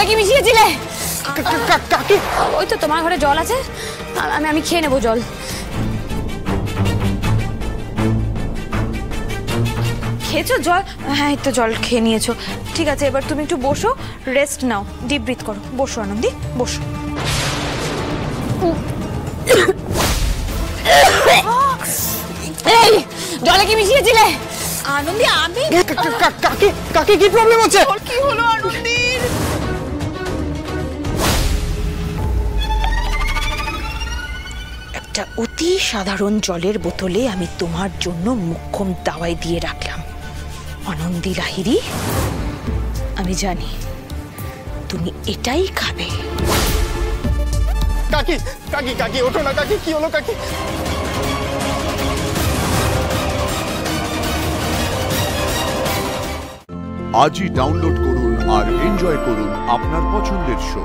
জলে কি মিশিয়েছিলে? কাকি ওই তো তোমার ঘরে জল আছে, আমি খেয়ে নেবো জল। খেয়েছো জল? হ্যাঁ এই তো জল খেয়ে নিয়েছো। ঠিক আছে, এবার তুমি একটু বসো, রেস্ট নাও, ডিপ ব্রিথ করো। বসো আনন্দি, বসো। এই জলে কি মিশিয়েছিলে? আনন্দি আমি কাকি কাকি কি প্রবলেম হচ্ছে? কি হলো আনন্দির? একটা অতি সাধারণ জলের বোতলে আমি তোমার জন্য মোক্ষম দাওয়াই দিয়ে রাখলাম। আনন্দি লাহিড়ী, আমি জানি তুমি এটাই খাবে। কাকি কাকি কাকি ওঠো না কাকি, কি হলো কাকি? আজই ডাউনলোড করুন আর এনজয় করুন আপনার পছন্দের শো।